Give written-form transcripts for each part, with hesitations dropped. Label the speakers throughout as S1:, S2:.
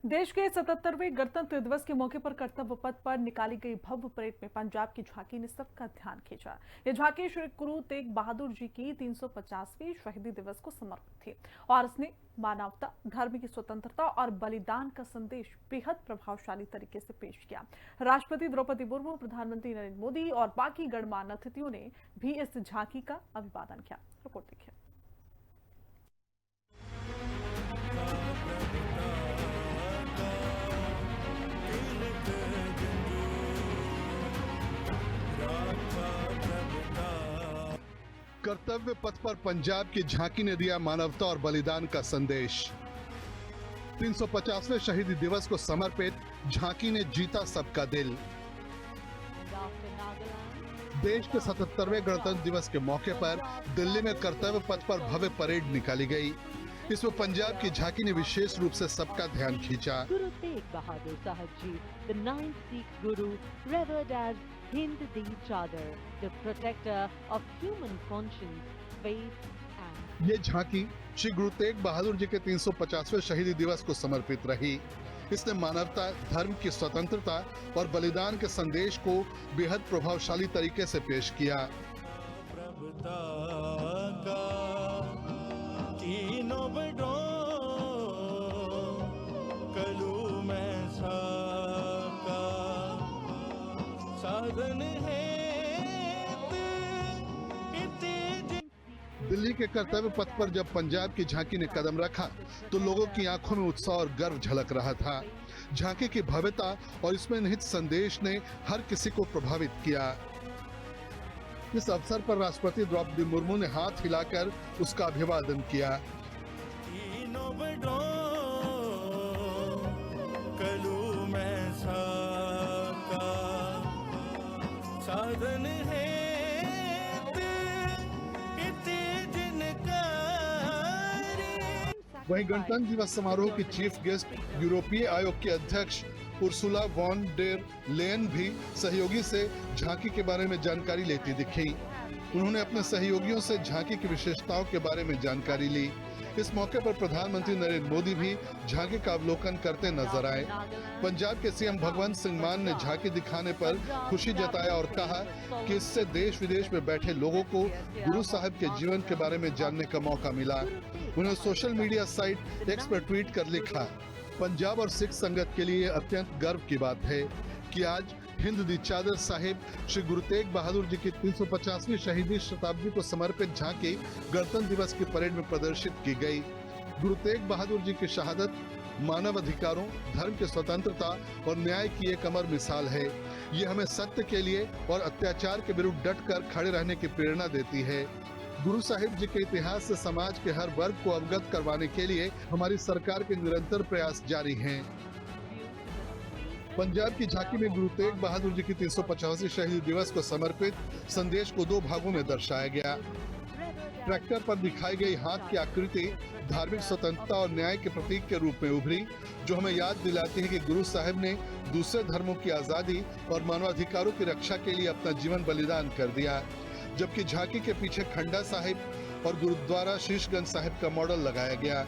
S1: देश के 77वें गणतंत्र दिवस के मौके पर कर्तव्य पथ पर निकाली गई भव्य परेड में पंजाब की झांकी ने सबका ध्यान खींचा। ये झांकी श्री गुरु तेग बहादुर जी की 350वीं शहीदी दिवस को समर्पित थी और इसने मानवता, धर्म की स्वतंत्रता और बलिदान का संदेश बेहद प्रभावशाली तरीके से पेश किया। राष्ट्रपति द्रौपदी मुर्मू, प्रधानमंत्री नरेंद्र मोदी और बाकी गणमान्य अतिथियों ने भी इस झांकी का अभिवादन किया। रिपोर्ट देखिए।
S2: कर्तव्य पथ पर पंजाब की झांकी ने दिया मानवता और बलिदान का संदेश। 350वें शहीदी दिवस को समर्पित झांकी ने जीता सबका दिल। देश के 77वें गणतंत्र दिवस के मौके पर दिल्ली में कर्तव्य पथ पर भव्य परेड निकाली गई। इसमें पंजाब की झांकी ने विशेष रूप से सबका ध्यान खींचा।
S3: गुरु तेग बहादुर साहब जी, the ninth Sikh Guru, revered as Hind the Chadar, the protector of human conscience, faith and.
S2: ये झांकी श्री गुरु तेग बहादुर जी के 350वें शहीदी दिवस को समर्पित रही। इसने मानवता, धर्म की स्वतंत्रता और बलिदान के संदेश को बेहद प्रभावशाली तरीके से पेश किया। दिल्ली के कर्तव्य पथ पर जब पंजाब की झांकी ने कदम रखा तो लोगों की आंखों में उत्साह और गर्व झलक रहा था। झांकी की भव्यता और इसमें निहित संदेश ने हर किसी को प्रभावित किया। इस अवसर पर राष्ट्रपति द्रौपदी मुर्मू ने हाथ हिलाकर उसका अभिवादन किया। वहीं गणतंत्र दिवस समारोह की चीफ गेस्ट यूरोपीय आयोग के अध्यक्ष उर्सुला वॉन डेर लेयन भी सहयोगी से झांकी के बारे में जानकारी लेती दिखी। उन्होंने अपने सहयोगियों से झांकी की विशेषताओं के बारे में जानकारी ली। इस मौके पर प्रधानमंत्री नरेंद्र मोदी भी झांकी का अवलोकन करते नजर आए। पंजाब के सीएम भगवंत सिंह मान ने झांकी दिखाने पर खुशी जताया और कहा कि इससे देश विदेश में बैठे लोगों को गुरु साहब के जीवन के बारे में जानने का मौका मिला। उन्होंने सोशल मीडिया साइट एक्स पर ट्वीट कर लिखा, पंजाब और सिख संगत के लिए अत्यंत गर्व की बात है कि आज हिंद दी चादर साहिब श्री गुरु तेग बहादुर जी की 350वीं शहीदी शताब्दी को समर्पित झांकी गणतंत्र दिवस की परेड में प्रदर्शित की गई। गुरु तेग बहादुर जी की शहादत मानव अधिकारों, धर्म की स्वतंत्रता और न्याय की एक अमर मिसाल है। ये हमें सत्य के लिए और अत्याचार के विरुद्ध डट कर खड़े रहने की प्रेरणा देती है। गुरु साहिब जी के इतिहास से समाज के हर वर्ग को अवगत करवाने के लिए हमारी सरकार के निरंतर प्रयास जारी हैं। पंजाब की झांकी में गुरु तेग बहादुर जी की 350वीं शहीदी दिवस को समर्पित संदेश को दो भागों में दर्शाया गया। ट्रैक्टर पर दिखाई गई हाथ की आकृति धार्मिक स्वतंत्रता और न्याय के प्रतीक के रूप में उभरी, जो हमें याद दिलाती है कि गुरु साहिब ने दूसरे धर्मों की आजादी और मानवाधिकारों की रक्षा के लिए अपना जीवन बलिदान कर दिया। जबकि झांकी के पीछे खंडा साहिब और गुरुद्वारा शीशगंज साहिब का मॉडल लगाया गया।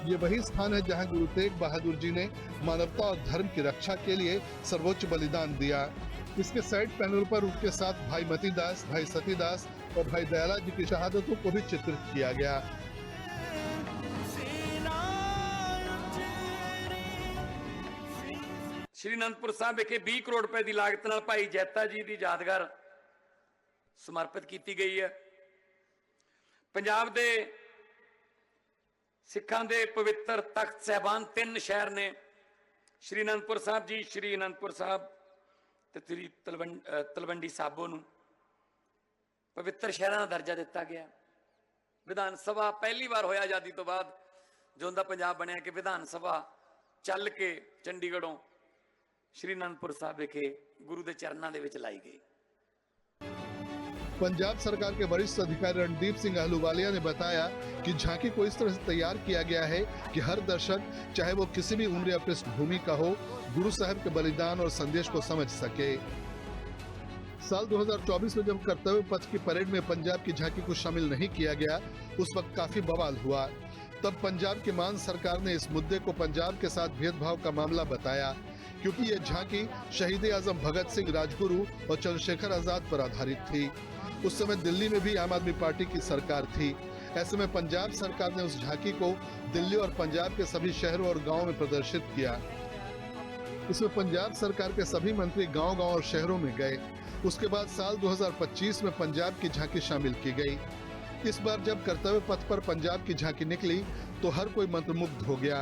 S2: ये वही स्थान है जहां गुरु तेग बहादुर जी ने मानवता और धर्म की रक्षा के लिए सर्वोच्च बलिदान दिया। इसके साइड पैनल पर उनके साथ भाई मतीदास, भाई सतीदास और भाई दयाला जी की शहादतों को भी चित्रित किया गया।
S4: श्री अनंदपुर साहब विखे 20 करोड़ रुपए की लागत नाल भाई जैता जी की यादगार समर्पित की गई है। पंजाब के सिखां दे पवित्र तख्त साहबान 3 शहर ने, श्री अनंदपुर साहब जी, श्री अनंदपुर साहब ते श्री तलवंडी साबो नूं पवित्र शहरां दा दर्जा दिता गया। विधान सभा पहली बार होया आजादी तो बाद जो उनका पंजाब बनया कि विधान सभा चल के चंडीगढ़ों श्री अनंदपुर साहब विखे गुरु के चरणों दे विच लाई गई।
S2: पंजाब सरकार के वरिष्ठ अधिकारी रणदीप सिंह अहलूवालिया ने बताया कि झांकी को इस तरह से तैयार किया गया है कि हर दर्शक, चाहे वो किसी भी उम्र या पृष्ठभूमि का हो, गुरु साहब के बलिदान और संदेश को समझ सके। साल 2024 में जब कर्तव्य पथ की परेड में पंजाब की झांकी को शामिल नहीं किया गया, उस वक्त काफी बवाल हुआ। तब पंजाब की मान सरकार ने इस मुद्दे को पंजाब के साथ भेदभाव का मामला बताया, क्योंकि ये झांकी शहीद आजम भगत सिंह, राजगुरु और चंद्रशेखर आजाद पर आधारित थी। उस समय दिल्ली में भी आम आदमी पार्टी की सरकार थी। ऐसे में पंजाब सरकार ने उस झांकी को दिल्ली और पंजाब के सभी शहरों और गांवों में प्रदर्शित किया। इसमें पंजाब सरकार के सभी मंत्री गांव-गांव और शहरों में गए। उसके बाद साल 2025 में पंजाब की झांकी शामिल की गई। इस बार जब कर्तव्य पथ पर पंजाब की झांकी निकली तो हर कोई मंत्रमुग्ध हो गया।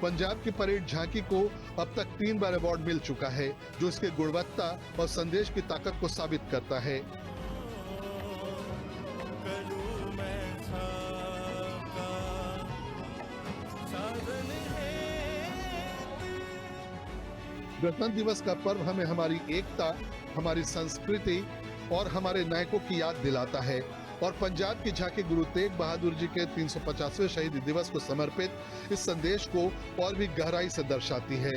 S2: पंजाब की परेड झांकी को अब तक 3 बार अवार्ड मिल चुका है, जो इसकी गुणवत्ता और संदेश की ताकत को साबित करता है। गणतंत्र दिवस का पर्व हमें हमारी एकता, हमारी संस्कृति और हमारे नायकों की याद दिलाता है और पंजाब की झांकी गुरु तेग बहादुर जी के 350वें शहीदी दिवस को समर्पित इस संदेश को और भी गहराई से दर्शाती है।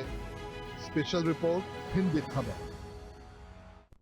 S2: स्पेशल रिपोर्ट, हिंदी खबर।